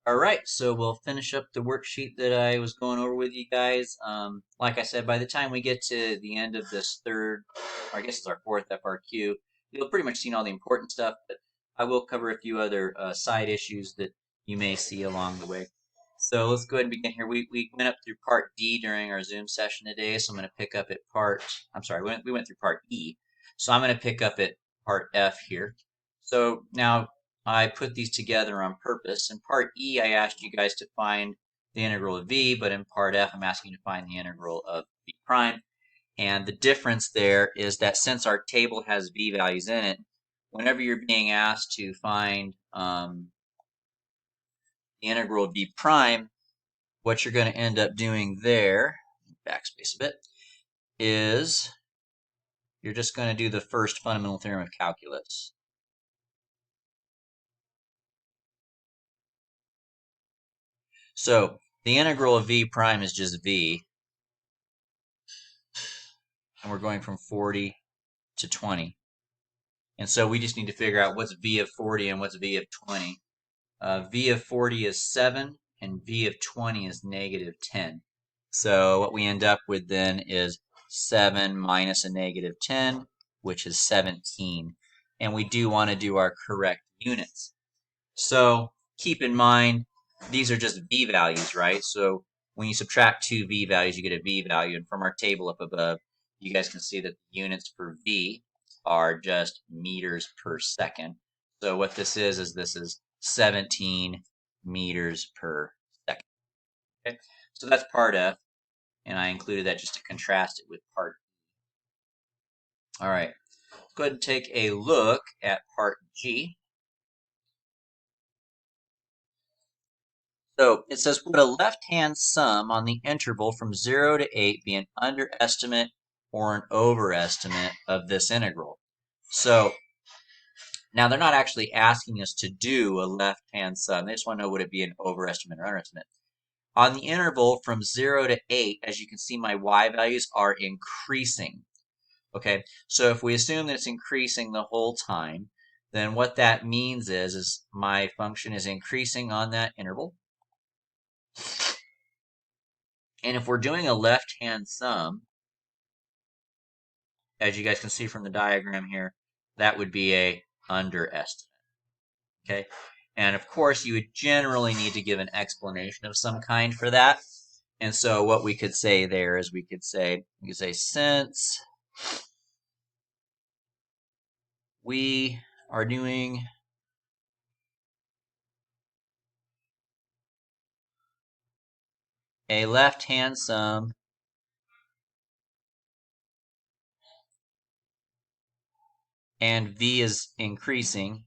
All right, so we'll finish up the worksheet that I was going over with you guys. Like I said, by the time we get to the end of this third, or I guess it's our fourth FRQ, you'll pretty much seen all the important stuff, but I will cover a few other side issues that you may see along the way. So let's go ahead and begin here. We went up through part D during our Zoom session today, so I'm going to pick up at I'm sorry, we went through part E. So I'm going to pick up at part F here. So now I put these together on purpose. In part E, I asked you guys to find the integral of v, but in part F, I'm asking you to find the integral of v prime. And the difference there is that since our table has v values in it, whenever you're being asked to find the integral of v prime, what you're going to end up doing there, backspace a bit, is you're just going to do the first fundamental theorem of calculus. So the integral of v prime is just v, and we're going from 40 to 20. And so we just need to figure out what's v of 40 and what's v of 20. V of 40 is 7, and v of 20 is negative 10. So what we end up with then is 7 minus a negative 10, which is 17. And we do want to do our correct units. So keep in mind, these are just v values, right? So when you subtract two v values, you get a v value. And from our table up above, you guys can see that the units for v are just meters per second. So what this is this is 17 meters per second. Okay, so that's part F, and I included that just to contrast it with part E. All right, let's go ahead and take a look at part G. So it says, would a left-hand sum on the interval from 0 to 8 be an underestimate or an overestimate of this integral? So now they're not actually asking us to do a left-hand sum. They just want to know, would it be an overestimate or underestimate? On the interval from 0 to 8, as you can see, my y values are increasing. Okay, so if we assume that it's increasing the whole time, then what that means is my function is increasing on that interval. And if we're doing a left-hand sum, as you guys can see from the diagram here, that would be a underestimate. Okay, and of course you would generally need to give an explanation of some kind for that. And so what we could say there is we could say since we are doing a left-hand sum and v is increasing,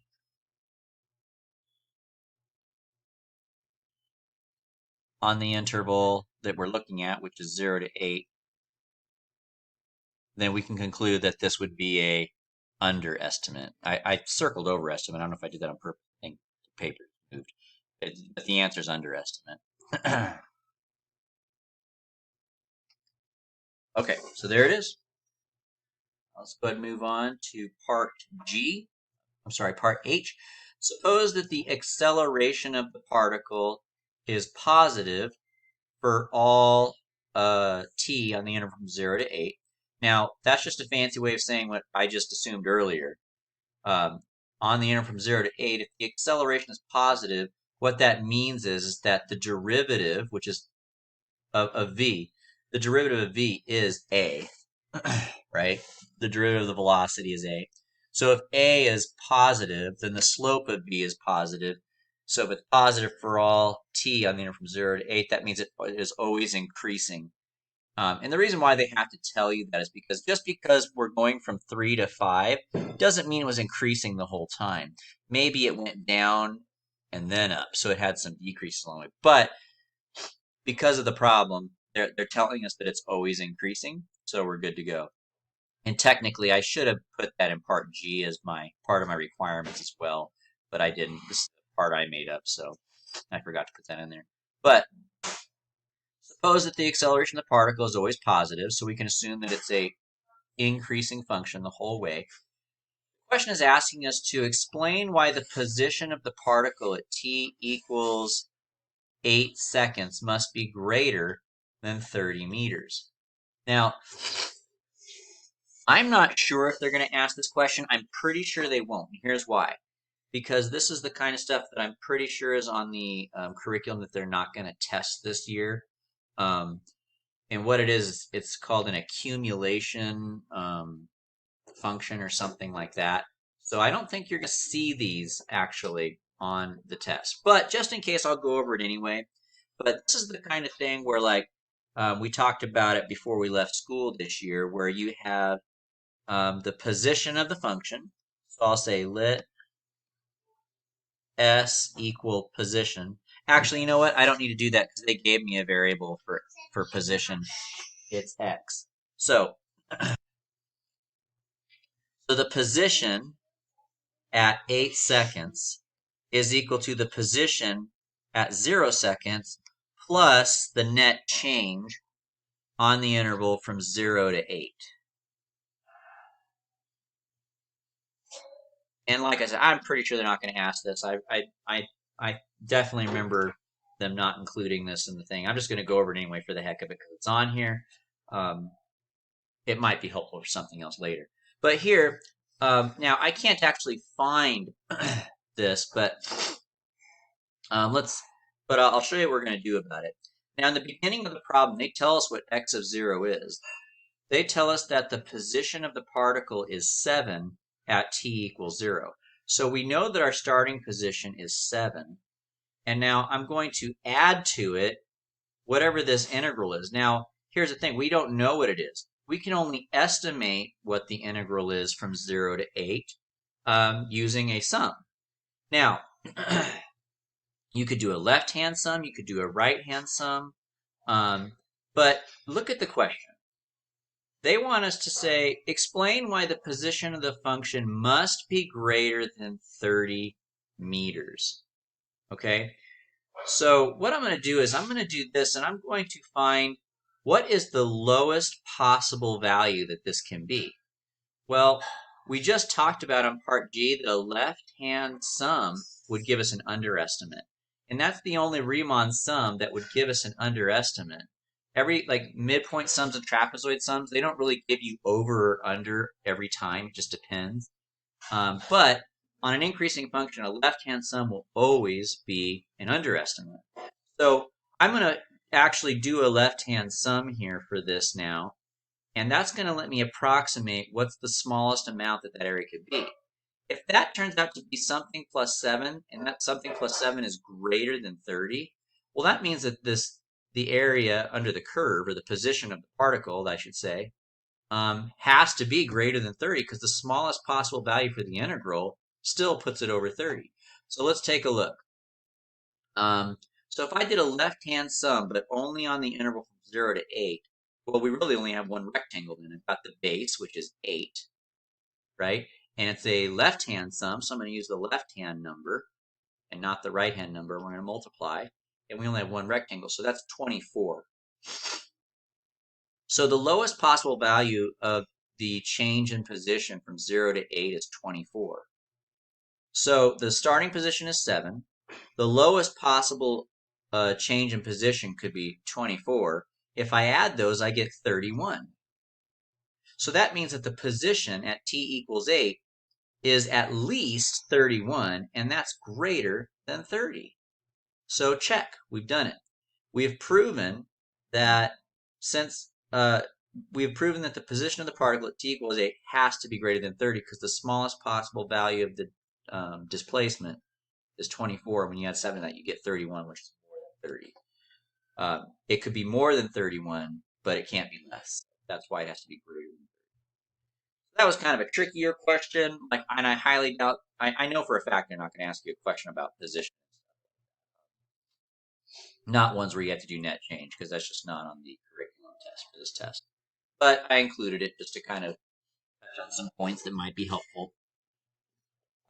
on the interval that we're looking at, which is 0 to 8, then we can conclude that this would be a underestimate. I circled overestimate. I don't know if I did that on purpose. I think the paper moved. But the answer is underestimate. Okay, so there it is. Let's go ahead and move on to part G. I'm sorry, part H. Suppose that the acceleration of the particle is positive for all t on the interval from 0 to 8. Now, that's just a fancy way of saying what I just assumed earlier. On the interval from 0 to 8, if the acceleration is positive, what that means is that the derivative, which is of v, the derivative of v is a, right? The derivative of the velocity is a. So if a is positive, then the slope of v is positive. So if it's positive for all t on the interval from 0 to 8, that means it is always increasing. And the reason why they have to tell you that is because just because we're going from 3 to 5 doesn't mean it was increasing the whole time. Maybe it went down and then up, so it had some decreases along the way. But because of the problem, they're telling us that it's always increasing, so we're good to go. And technically, I should have put that in part G as part of my requirements as well, but I didn't. This is the part I made up, so I forgot to put that in there. But suppose that the acceleration of the particle is always positive, so we can assume that it's a increasing function the whole way. The question is asking us to explain why the position of the particle at t equals 8 seconds must be greater than 30 meters. Now, I'm not sure if they're going to ask this question. I'm pretty sure they won't. And here's why. Because this is the kind of stuff that I'm pretty sure is on the curriculum that they're not going to test this year. And what it is, it's called an accumulation function or something like that. So I don't think you're going to see these actually on the test. But just in case, I'll go over it anyway. But this is the kind of thing where, like, we talked about it before we left school this year, where you have the position of the function. So I'll say let s equal position. Actually, you know what? I don't need to do that because they gave me a variable for position. It's x. So the position at 8 seconds is equal to the position at 0 seconds plus the net change on the interval from 0 to 8. And like I said, I'm pretty sure they're not going to ask this. I definitely remember them not including this in the thing. I'm just going to go over it anyway for the heck of it because it's on here. It might be helpful for something else later. But here, now I can't actually find this, but I'll show you what we're going to do about it. Now, in the beginning of the problem, they tell us what x of 0 is. They tell us that the position of the particle is 7 at t equals 0. So we know that our starting position is 7. And now I'm going to add to it whatever this integral is. Now, here's the thing. We don't know what it is. We can only estimate what the integral is from 0 to 8 using a sum. Now, you could do a left-hand sum. You could do a right-hand sum. But look at the question. They want us to say, explain why the position of the function must be greater than 30 meters. Okay? So what I'm going to do is I'm going to do this, and I'm going to find what is the lowest possible value that this can be. Well, we just talked about on part G that a left-hand sum would give us an underestimate. And that's the only Riemann sum that would give us an underestimate. Like midpoint sums and trapezoid sums, they don't really give you over or under every time. It just depends. But on an increasing function, a left-hand sum will always be an underestimate. So I'm going to actually do a left-hand sum here for this now. And that's going to let me approximate what's the smallest amount that area could be. If that turns out to be something plus 7, and that something plus 7 is greater than 30, well, that means that the area under the curve, or the position of the particle, I should say, has to be greater than 30 because the smallest possible value for the integral still puts it over 30. So let's take a look. So if I did a left-hand sum, but only on the interval from 0 to 8, well, we really only have one rectangle then. I've got the base, which is 8, right? And it's a left-hand sum, so I'm going to use the left-hand number and not the right-hand number. We're going to multiply, and we only have one rectangle, so that's 24. So the lowest possible value of the change in position from 0 to 8 is 24. So the starting position is 7. The lowest possible change in position could be 24. If I add those, I get 31. So that means that the position at t equals 8 is at least 31, and that's greater than 30. So check, we've done it. We have proven that the position of the particle at t equals 8 has to be greater than 30 because the smallest possible value of the displacement is 24. When you add 7 to that, you get 31, which is more than 30. It could be more than 31, but it can't be less. That's why it has to be greater than 30. That was kind of a trickier question, and I highly doubt, I know for a fact they're not going to ask you a question about position. Not ones where you have to do net change, because that's just not on the curriculum test for this test. But I included it just to kind of touch on some points that might be helpful.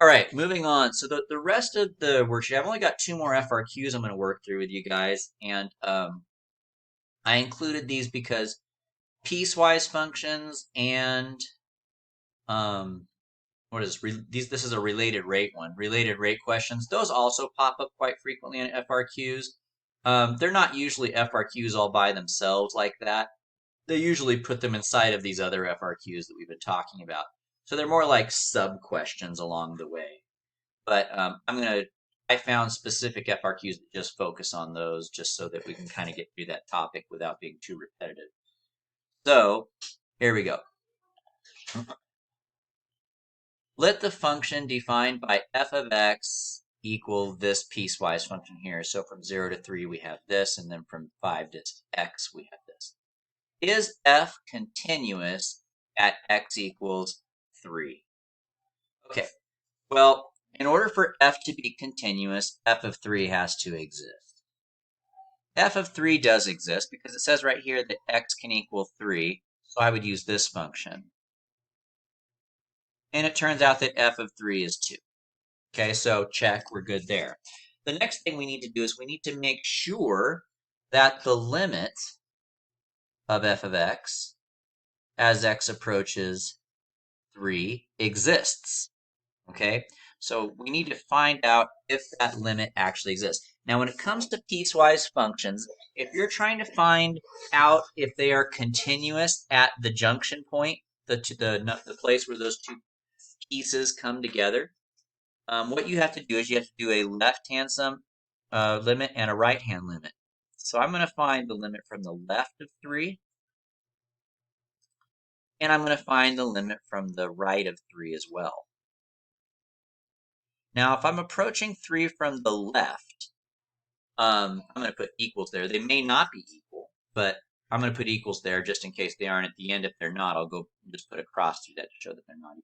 All right, moving on. So the rest of the worksheet, I've only got 2 more FRQs I'm going to work through with you guys, and I included these because piecewise functions and this is a related rate one. Related rate questions. Those also pop up quite frequently in FRQs. They're not usually FRQs all by themselves like that. They usually put them inside of these other FRQs that we've been talking about. So they're more like sub-questions along the way. But I found specific FRQs that just focus on those just so that we can kind of get through that topic without being too repetitive. So here we go. Let the function defined by f of x equal this piecewise function here. So from 0 to 3 we have this, and then from 5 to x we have this. Is f continuous at x equals 3? Okay, well, in order for f to be continuous, f of 3 has to exist. F of 3 does exist because it says right here that x can equal 3, so I would use this function. And it turns out that f of 3 is 2. Okay, so check, we're good there. The next thing we need to do is we need to make sure that the limit of f of x as x approaches 3 exists. Okay, so we need to find out if that limit actually exists. Now, when it comes to piecewise functions, if you're trying to find out if they are continuous at the junction point, the place where those two pieces come together, what you have to do is you have to do a left-hand sum limit and a right-hand limit. So I'm going to find the limit from the left of 3, and I'm going to find the limit from the right of 3 as well. Now, if I'm approaching 3 from the left, I'm going to put equals there. They may not be equal, but I'm going to put equals there just in case they aren't at the end. If they're not, I'll go just put a cross through that to show that they're not equal.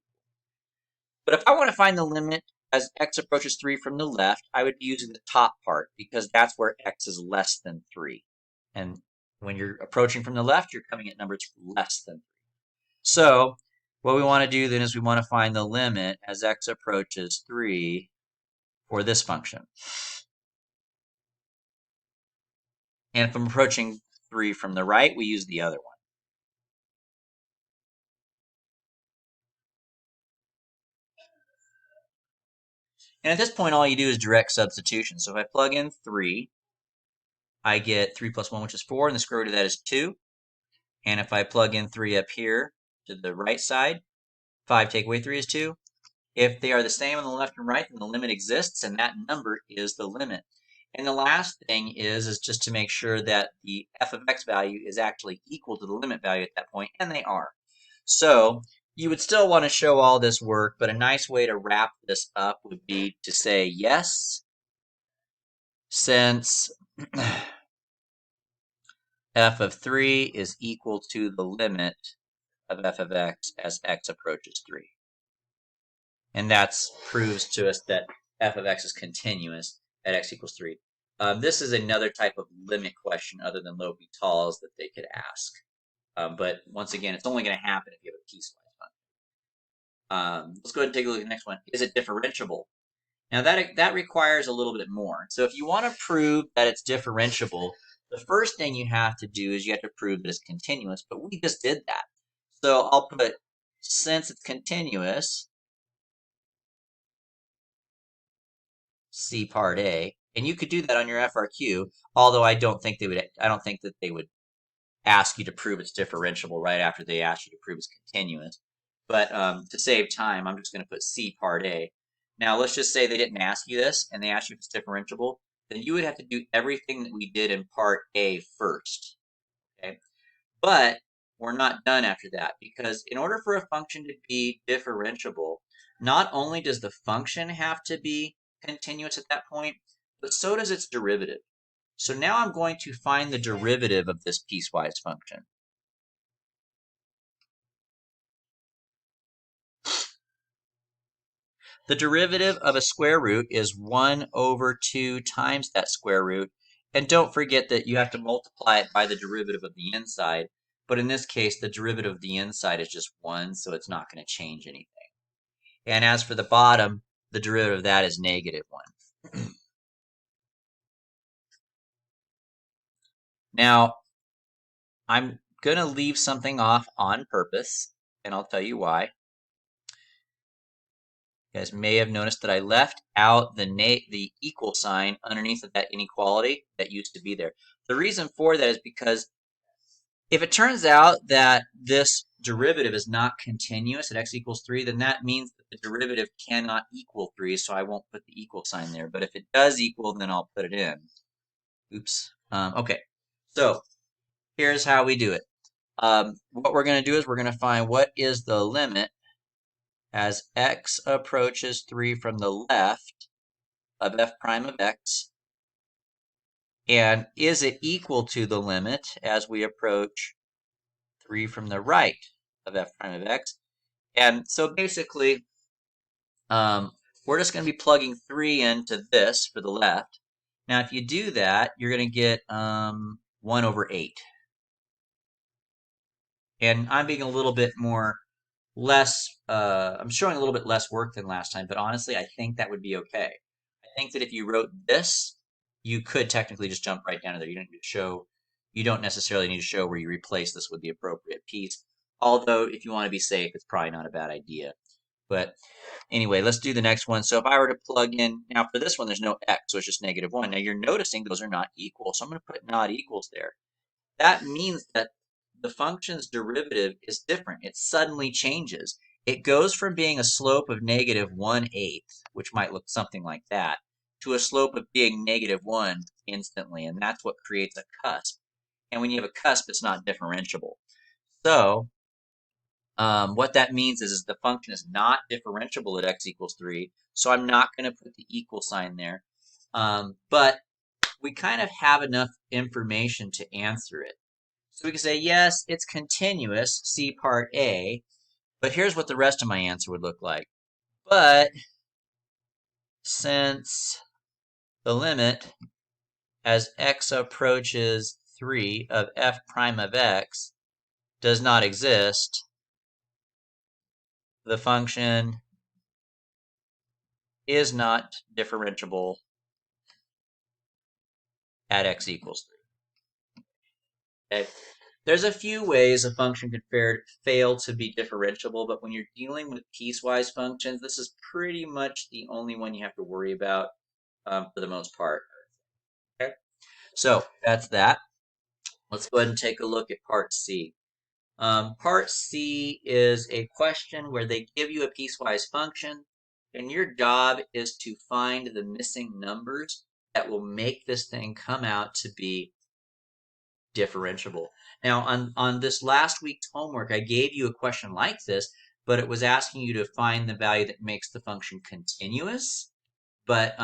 But if I want to find the limit as x approaches 3 from the left, I would be using the top part because that's where x is less than 3. And when you're approaching from the left, you're coming at numbers less than 3. So what we want to do then is we want to find the limit as x approaches 3 for this function. And if I'm approaching 3 from the right, we use the other one. And at this point, all you do is direct substitution. So if I plug in 3, I get 3 plus 1, which is 4, and the square root of that is 2. And if I plug in 3 up here to the right side, 5 take away 3 is 2. If they are the same on the left and right, then the limit exists, and that number is the limit. And the last thing is just to make sure that the f of x value is actually equal to the limit value at that point, and they are. So you would still want to show all this work, but a nice way to wrap this up would be to say yes, since f of 3 is equal to the limit of f of x as x approaches 3. And that proves to us that f of x is continuous at x equals 3. This is another type of limit question other than L'Hopital's that they could ask. But once again, it's only going to happen if you have a piecewise function. Let's go ahead and take a look at the next one. Is it differentiable? Now that requires a little bit more. So if you want to prove that it's differentiable, the first thing you have to do is you have to prove that it's continuous, but we just did that. So I'll put, since it's continuous, C part A, and you could do that on your FRQ, although I don't think that they would ask you to prove it's differentiable right after they ask you to prove it's continuous. But to save time, I'm just going to put C part A. Now, let's just say they didn't ask you this, and they asked you if it's differentiable. Then you would have to do everything that we did in part A first. Okay? But we're not done after that, because in order for a function to be differentiable, not only does the function have to be continuous at that point, but so does its derivative. So now I'm going to find the derivative of this piecewise function. The derivative of a square root is 1 over 2 times that square root. And don't forget that you have to multiply it by the derivative of the inside. But in this case, the derivative of the inside is just 1, so it's not going to change anything. And as for the bottom, the derivative of that is negative 1. Now, I'm going to leave something off on purpose, and I'll tell you why. You guys may have noticed that I left out the equal sign underneath of that inequality that used to be there. The reason for that is because if it turns out that this derivative is not continuous at x equals 3, then that means that the derivative cannot equal 3, so I won't put the equal sign there. But if it does equal, then I'll put it in. Oops. Okay, so here's how we do it. What we're going to do is we're going to find what is the limit as x approaches 3 from the left of f prime of x, and is it equal to the limit as we approach 3 from the right of f prime of x. And so basically, we're just going to be plugging 3 into this for the left. Now, if you do that, you're going to get 1 over 8. And I'm being a little bit I'm showing a little bit less work than last time, but honestly, I think that would be okay. I think that if you wrote this, you could technically just jump right down to there. You don't necessarily need to show where you replace this with the appropriate piece. Although, if you want to be safe, it's probably not a bad idea. But anyway, let's do the next one. So if I were to plug in, now for this one, there's no x, so it's just -1. Now you're noticing those are not equal, so I'm going to put not equals there. That means that the function's derivative is different. It suddenly changes. It goes from being a slope of -1/8, which might look something like that, to a slope of being -1 instantly, and that's what creates a cusp. And when you have a cusp, it's not differentiable. So what that means is the function is not differentiable at x equals 3, so I'm not going to put the equal sign there. But we kind of have enough information to answer it. So we can say, yes, it's continuous, see part A, but here's what the rest of my answer would look like. But since the limit as x approaches 3 of f prime of x does not exist, the function is not differentiable at x equals 3. Okay. There's a few ways a function could fail to be differentiable, but when you're dealing with piecewise functions, this is pretty much the only one you have to worry about for the most part. Okay, so that's that. Let's go ahead and take a look at part C. Part C is a question where they give you a piecewise function, and your job is to find the missing numbers that will make this thing come out to be differentiable. Now, on this last week's homework, I gave you a question like this, but it was asking you to find the value that makes the function continuous. But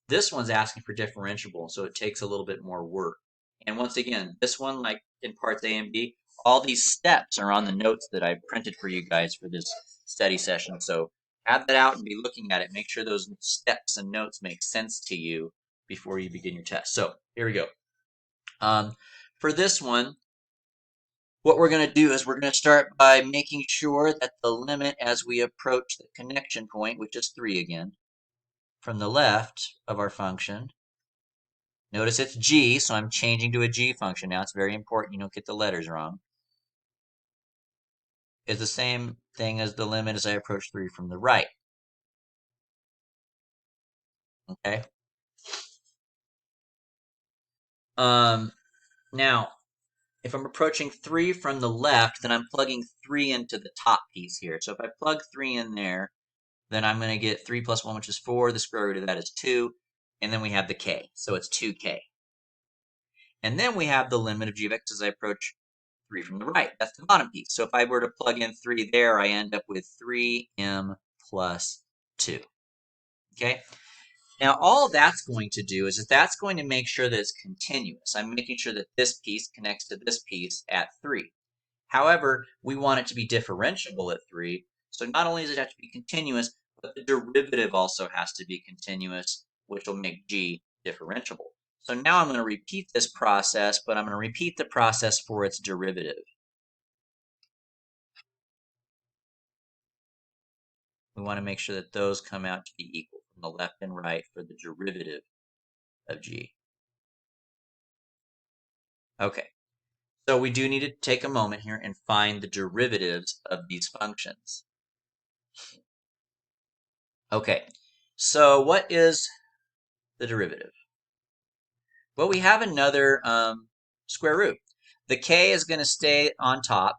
this one's asking for differentiable, so it takes a little bit more work. And once again, this one, like in parts A and B, all these steps are on the notes that I've printed for you guys for this study session. So have that out and be looking at it. Make sure those steps and notes make sense to you before you begin your test. So here we go. For this one, what we're going to do is we're going to start by making sure that the limit as we approach the connection point, which is 3 again, from the left of our function. Notice it's g, so I'm changing to a g function now. It's very important you don't get the letters wrong. Is the same thing as the limit as I approach 3 from the right. Okay. Now, if I'm approaching 3 from the left, then I'm plugging 3 into the top piece here. So if I plug 3 in there, then I'm going to get 3 plus 1, which is 4. The square root of that is 2. And then we have the k, so it's 2k. And then we have the limit of g of x as I approach 3 from the right. That's the bottom piece. So if I were to plug in 3 there, I end up with 3m plus 2. Okay? Now, all that's going to do is that's going to make sure that it's continuous. I'm making sure that this piece connects to this piece at 3. However, we want it to be differentiable at 3. So not only does it have to be continuous, but the derivative also has to be continuous, which will make g differentiable. So now I'm going to repeat this process, but I'm going to repeat the process for its derivative. We want to make sure that those come out to be equal from the left and right for the derivative of g. Okay, so we do need to take a moment here and find the derivatives of these functions. Okay, so what is the derivative? Well, we have another square root. The k is going to stay on top.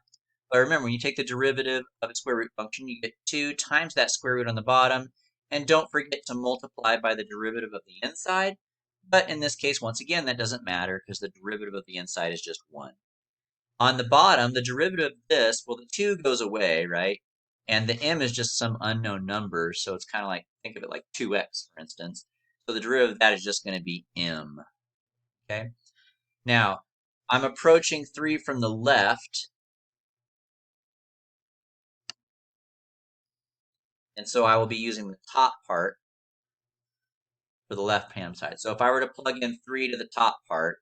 But remember, when you take the derivative of a square root function, you get 2 times that square root on the bottom. And don't forget to multiply by the derivative of the inside. But in this case, once again, that doesn't matter because the derivative of the inside is just 1. On the bottom, the derivative of this, well, the 2 goes away, right? And the m is just some unknown number. So it's kind of like, think of it like 2x, for instance. So the derivative of that is just going to be m. Okay. Now, I'm approaching 3 from the left. And so I will be using the top part for the left-hand side. So if I were to plug in 3 to the top part,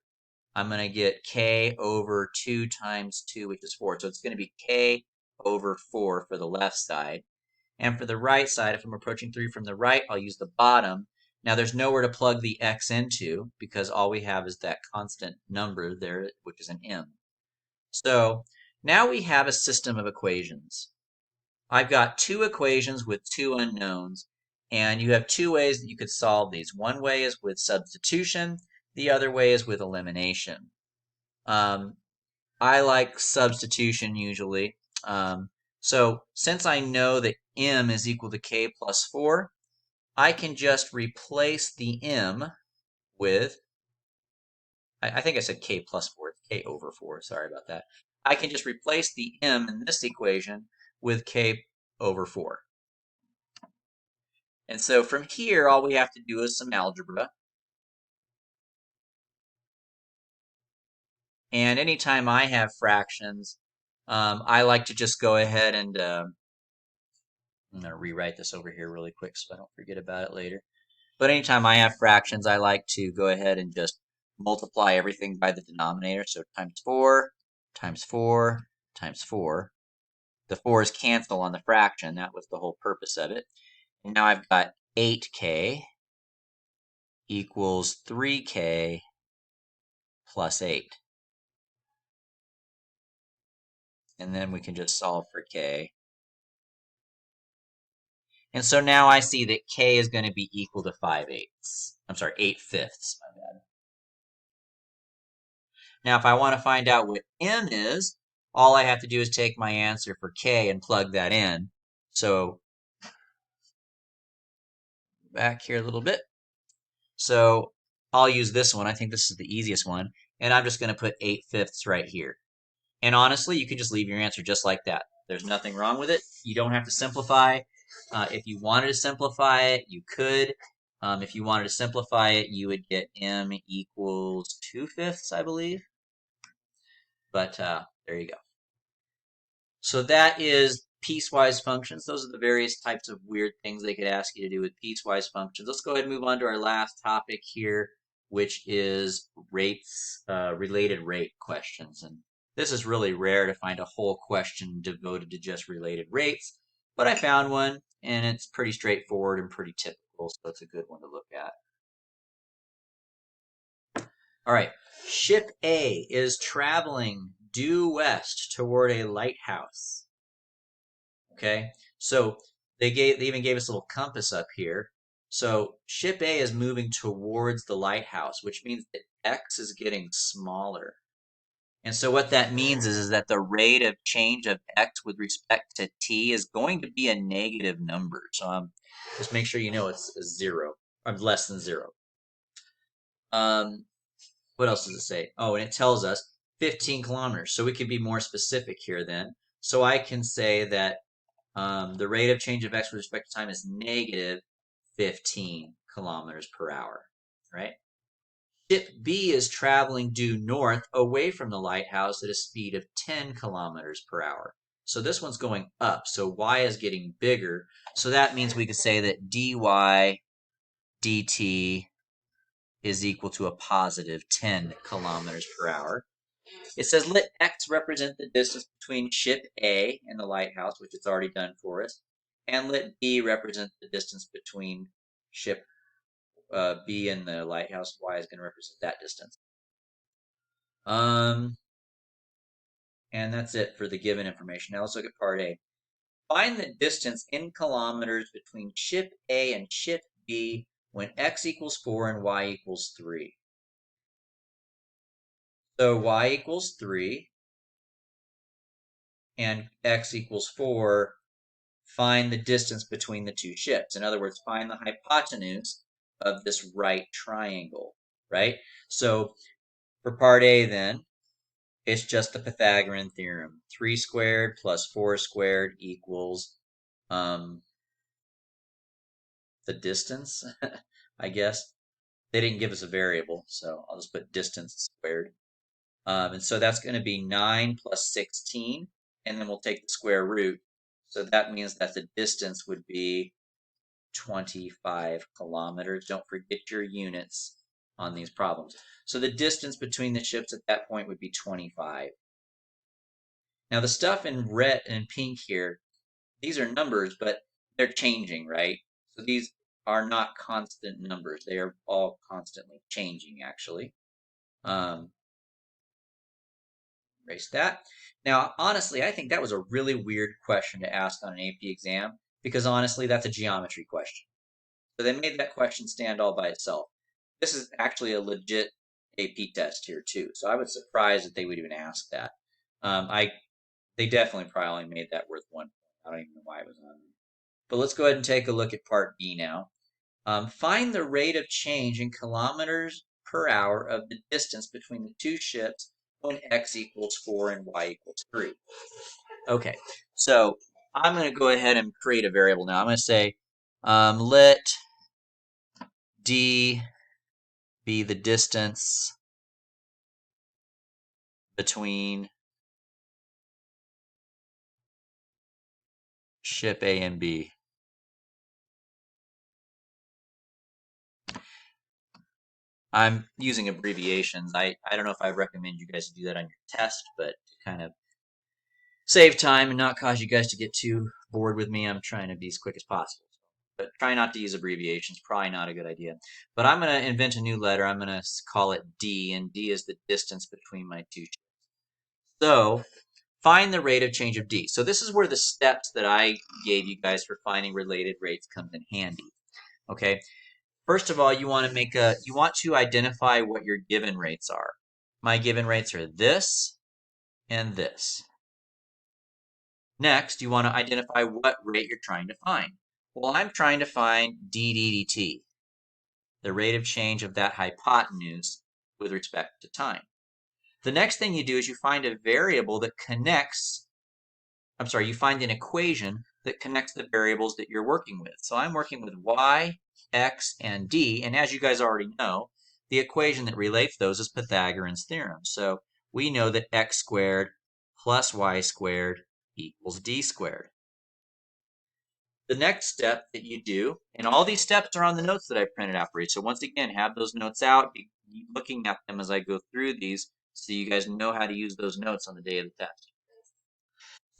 I'm going to get k over 2 times 2, which is 4. So it's going to be k over 4 for the left side. And for the right side, if I'm approaching 3 from the right, I'll use the bottom. Now there's nowhere to plug the x into because all we have is that constant number there, which is an m. So now we have a system of equations. I've got 2 equations with 2 unknowns, and you have 2 ways that you could solve these. One way is with substitution, the other way is with elimination. I like substitution usually. So since I know that m is equal to k plus 4, I can just replace the m with, I think I said k plus 4, it's k over 4, sorry about that. I can just replace the m in this equation with k over 4. And so from here, all we have to do is some algebra. And anytime I have fractions, I like to just go ahead and I'm going to rewrite this over here really quick so I don't forget about it later. But anytime I have fractions, I like to go ahead and just multiply everything by the denominator. So times 4, times 4, times 4. The 4's cancel on the fraction. That was the whole purpose of it. And now I've got 8k equals 3k plus 8. And then we can just solve for k. And so now I see that k is going to be equal to 5/8. I'm sorry, 8/5, my bad. Now, if I want to find out what m is, all I have to do is take my answer for k and plug that in. So back here a little bit. So I'll use this one. I think this is the easiest one. And I'm just going to put 8/5 right here. And honestly, you can just leave your answer just like that. There's nothing wrong with it. You don't have to simplify. If you wanted to simplify it, you could. If you wanted to simplify it, you would get m equals 2/5, I believe. But there you go. So that is piecewise functions. Those are the various types of weird things they could ask you to do with piecewise functions. Let's go ahead and move on to our last topic here, which is rates, related rate questions. And this is really rare to find a whole question devoted to just related rates, but I found one, and it's pretty straightforward and pretty typical, so it's a good one to look at. All right, ship A is traveling due west toward a lighthouse. Okay, so they even gave us a little compass up here. So ship A is moving towards the lighthouse, which means that X is getting smaller. And so what that means is that the rate of change of X with respect to T is going to be a negative number. So just make sure you know it's 0, or less than 0. What else does it say? Oh, and it tells us 15 kilometers. So we can be more specific here then. So I can say that the rate of change of x with respect to time is negative 15 kilometers per hour, right? Ship B is traveling due north away from the lighthouse at a speed of 10 kilometers per hour. So this one's going up, so y is getting bigger. So that means we could say that dy dt is equal to a positive 10 kilometers per hour. It says let x represent the distance between ship A and the lighthouse, which it's already done for us, and let B represent the distance between ship B and the lighthouse. Y is going to represent that distance. And that's it for the given information. Now let's look at part A. Find the distance in kilometers between ship A and ship B when x equals 4 and y equals 3. So y equals 3 and x equals 4. Find the distance between the two ships. In other words, find the hypotenuse of this right triangle, right? So for part A then, it's just the Pythagorean theorem. 3 squared plus 4 squared equals the distance, I guess. They didn't give us a variable, so I'll just put distance squared. And so that's going to be 9 plus 16, and then we'll take the square root. So that means that the distance would be 25 kilometers. Don't forget your units on these problems. So the distance between the ships at that point would be 25. Now the stuff in red and pink here, these are numbers, but they're changing, right? So these are not constant numbers. They are all constantly changing, actually. Erase that. Now, honestly, I think that was a really weird question to ask on an AP exam because honestly, that's a geometry question. So they made that question stand all by itself. This is actually a legit AP test here too. So I was surprised that they would even ask that. They definitely probably made that worth 1 point. I don't even know why it was on there. But let's go ahead and take a look at part B now. Find the rate of change in kilometers per hour of the distance between the two ships when x equals 4 and y equals 3. Okay, so I'm going to go ahead and create a variable now. I'm going to say let d be the distance between ship A and B. I'm using abbreviations. I don't know if I recommend you guys do that on your test, but to kind of save time and not cause you guys to get too bored with me, I'm trying to be as quick as possible. But try not to use abbreviations. Probably not a good idea. But I'm going to invent a new letter. I'm going to call it D, and D is the distance between my two ships. So find the rate of change of D. So this is where the steps that I gave you guys for finding related rates comes in handy. Okay. First of all, you want to identify what your given rates are. My given rates are this and this. Next, you want to identify what rate you're trying to find. Well, I'm trying to find dt, the rate of change of that hypotenuse with respect to time. The next thing you do is you find a variable that connects, you find an equation that connects the variables that you're working with. So I'm working with y, x, and d, and as you guys already know, the equation that relates those is Pythagorean's theorem. So we know that x squared plus y squared equals d squared. The next step that you do, and all these steps are on the notes that I printed out for you. So once again, have those notes out, be looking at them as I go through these so you guys know how to use those notes on the day of the test.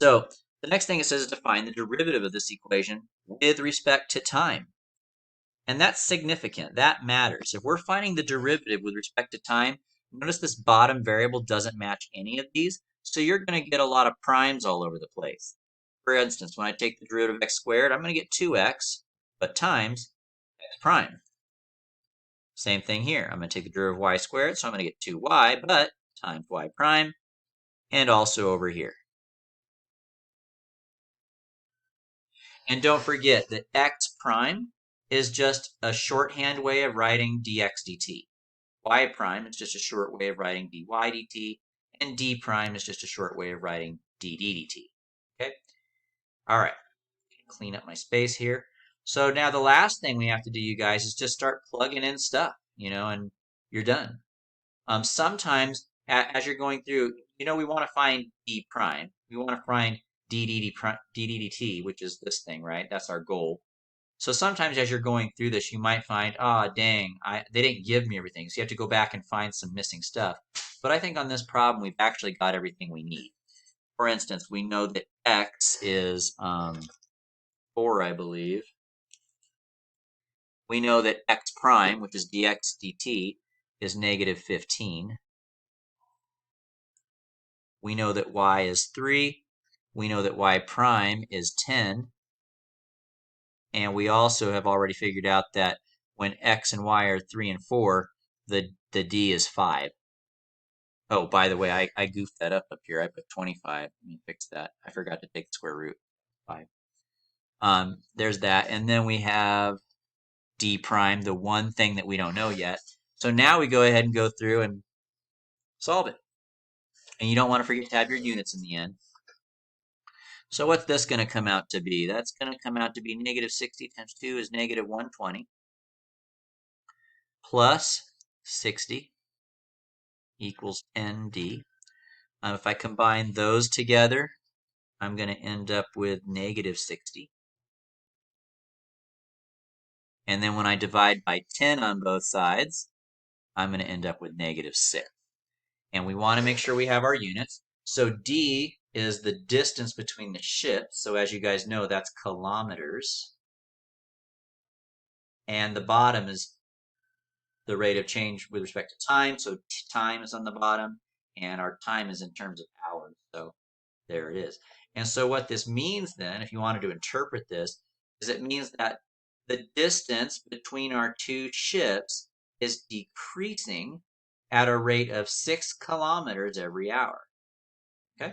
So the next thing it says is to find the derivative of this equation with respect to time. And that's significant. That matters. If we're finding the derivative with respect to time, notice this bottom variable doesn't match any of these. So you're going to get a lot of primes all over the place. For instance, when I take the derivative of x squared, I'm going to get 2x, but times x prime. Same thing here. I'm going to take the derivative of y squared, so I'm going to get 2y, but times y prime, and also over here. And don't forget that x prime is just a shorthand way of writing dx dt. Y prime is just a short way of writing dy dt, and d prime is just a short way of writing dd dt. Okay? All right. Clean up my space here. So now the last thing we have to do, you guys, is just start plugging in stuff, and you're done. Sometimes as you're going through, we want to find d prime. We want to find dd which is this thing, right? That's our goal. So sometimes as you're going through this, you might find, dang, they didn't give me everything. So you have to go back and find some missing stuff. But I think on this problem, we've actually got everything we need. For instance, we know that x is 4, I believe. We know that x prime, which is dx dt, is negative 15. We know that y is 3. we know that y prime is 10. And we also have already figured out that when x and y are 3 and 4, the d is 5. Oh, by the way, I goofed that up here. I put 25. Let me fix that. I forgot to take the square root of 5. There's that. And then we have d prime, the one thing that we don't know yet. So now we go ahead and go through and solve it. And you don't want to forget to have your units in the end. So what's this going to come out to be? That's going to come out to be negative 60 times 2 is negative 120 plus 60 equals 10d. If I combine those together, I'm going to end up with negative 60. And then when I divide by 10 on both sides, I'm going to end up with negative 6. And we want to make sure we have our units. So d is the distance between the ships. So as you guys know, that's kilometers. And the bottom is the rate of change with respect to time. So time is on the bottom, and our time is in terms of hours. So there it is. And so what this means then, if you wanted to interpret this, is it means that the distance between our two ships is decreasing at a rate of 6 kilometers every hour. Okay?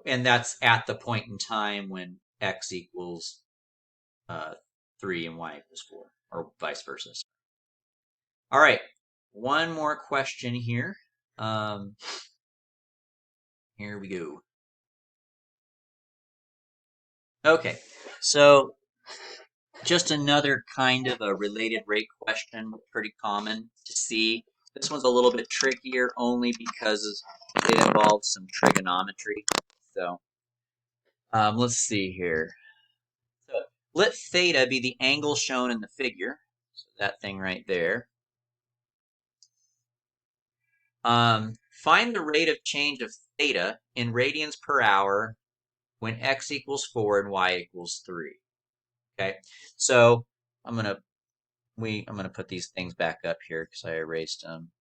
And that's at the point in time when x equals 3 and y equals 4, or vice versa. All right, one more question here. Here we go. Okay, so just another kind of a related rate question, pretty common to see. This one's a little bit trickier only because it involves some trigonometry. So let's see here. So let theta be the angle shown in the figure. So that thing right there. Find the rate of change of theta in radians per hour when x equals 4 and y equals 3. Okay, so I'm gonna put these things back up here because I erased them.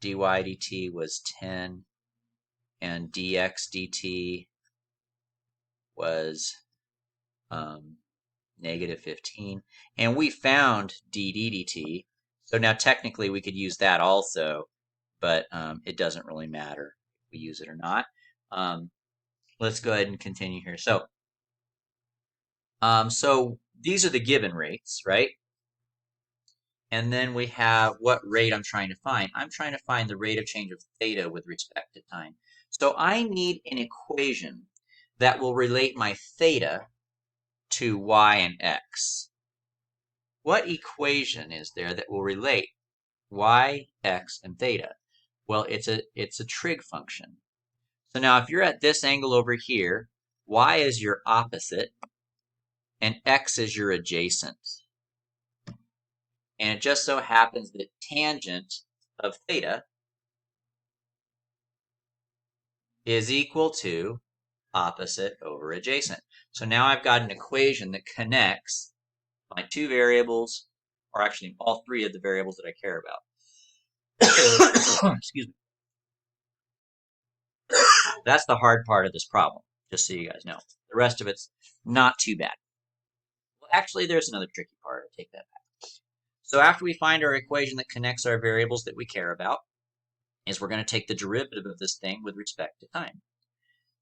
dy dt was 10, and dx dt was negative 15, and we found dd dt. So now technically we could use that also, but it doesn't really matter if we use it or not. Let's go ahead and continue here. So these are the given rates, right? And then we have what rate I'm trying to find. I'm trying to find the rate of change of theta with respect to time. So I need an equation that will relate my theta to y and x. What equation is there that will relate y, x, and theta? Well, it's a trig function. So now if you're at this angle over here, y is your opposite, and x is your adjacent. And it just so happens that tangent of theta is equal to opposite over adjacent. So now I've got an equation that connects my two variables, or actually all three of the variables that I care about. Excuse me. That's the hard part of this problem, just so you guys know. The rest of it's not too bad. Well, actually, there's another tricky part. I take that back. So after we find our equation that connects our variables that we care about, is we're going to take the derivative of this thing with respect to time.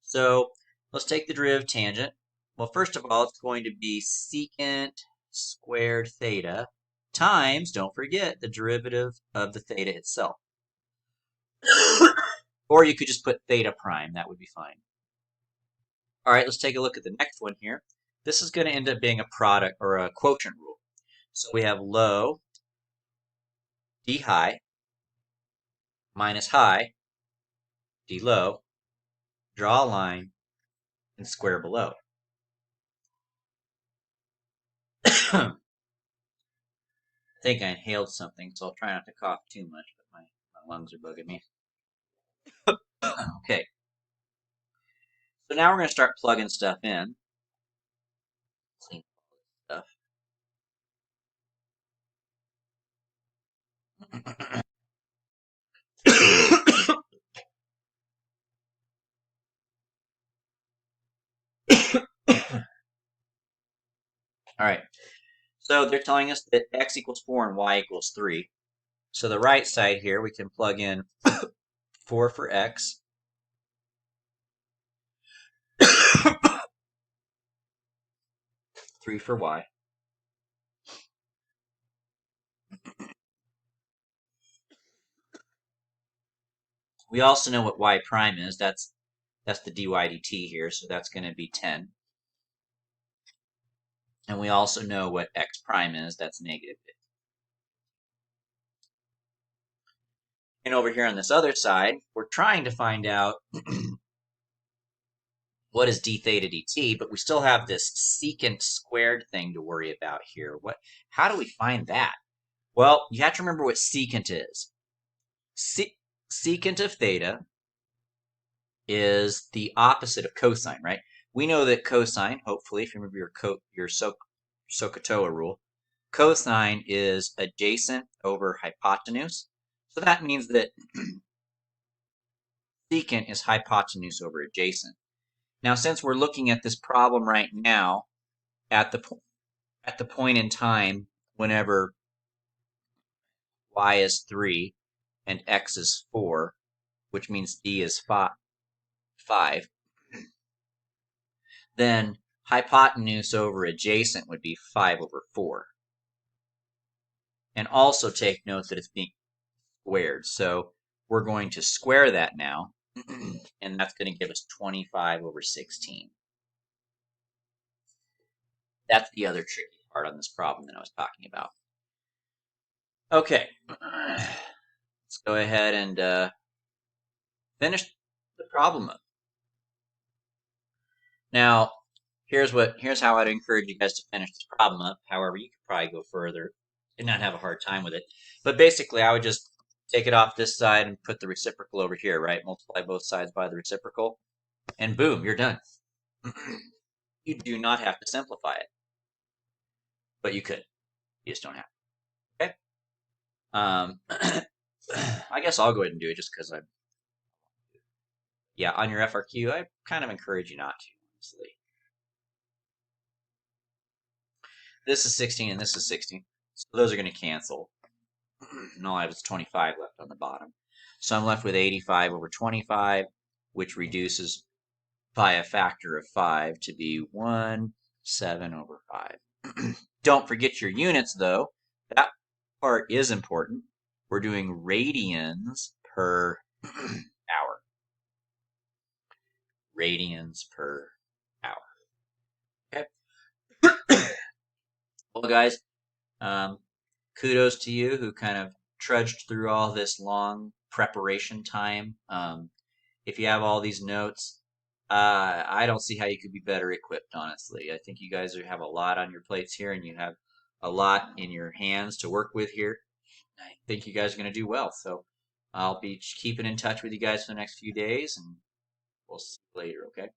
So let's take the derivative tangent. Well, first of all, it's going to be secant squared theta times, don't forget, the derivative of the theta itself. Or you could just put theta prime. That would be fine. All right, let's take a look at the next one here. This is going to end up being a product or a quotient rule. So we have low d high minus high d low, draw a line, and square below. I think I inhaled something, so I'll try not to cough too much, but my lungs are bugging me. Okay. So now we're going to start plugging stuff in. Clean stuff. All right. So they're telling us that x equals 4 and y equals 3. So the right side here, we can plug in 4 for x. 3 for y. We also know what y prime is. That's the dy dt here, so that's going to be 10. And we also know what x prime is. That's negative 50. And over here on this other side, we're trying to find out what is d theta dt, but we still have this secant squared thing to worry about here. How do we find that? Well, you have to remember what secant is. Secant of theta is the opposite of cosine, right? We know that cosine, hopefully, if you remember your SOHCAHTOA rule, cosine is adjacent over hypotenuse. So that means that secant is hypotenuse over adjacent. Now, since we're looking at this problem right now, at the point in time whenever y is 3 and x is 4, which means d is 5, then hypotenuse over adjacent would be 5 over 4. And also take note that it's being squared. So we're going to square that now, and that's going to give us 25 over 16. That's the other tricky part on this problem that I was talking about. Okay, let's go ahead and finish the problem up. Now, here's how I'd encourage you guys to finish this problem up. However, you could probably go further and not have a hard time with it. But basically, I would just take it off this side and put the reciprocal over here, right? Multiply both sides by the reciprocal, and boom, you're done. You do not have to simplify it, but you could. You just don't have to. Okay. I guess I'll go ahead and do it just because yeah, on your FRQ, I kind of encourage you not to, honestly. This is 16 and this is 16. So those are going to cancel. And all I have is 25 left on the bottom. So I'm left with 85 over 25, which reduces by a factor of 5 to be 1/7 over 5. Don't forget your units, though. That part is important. We're doing radians per hour. Radians per hour. Okay. Well, guys, kudos to you who kind of trudged through all this long preparation time. If you have all these notes, I don't see how you could be better equipped, honestly. I think you guys have a lot on your plates here, and you have a lot in your hands to work with here. I think you guys are going to do well. So I'll be keeping in touch with you guys for the next few days, and we'll see you later, okay?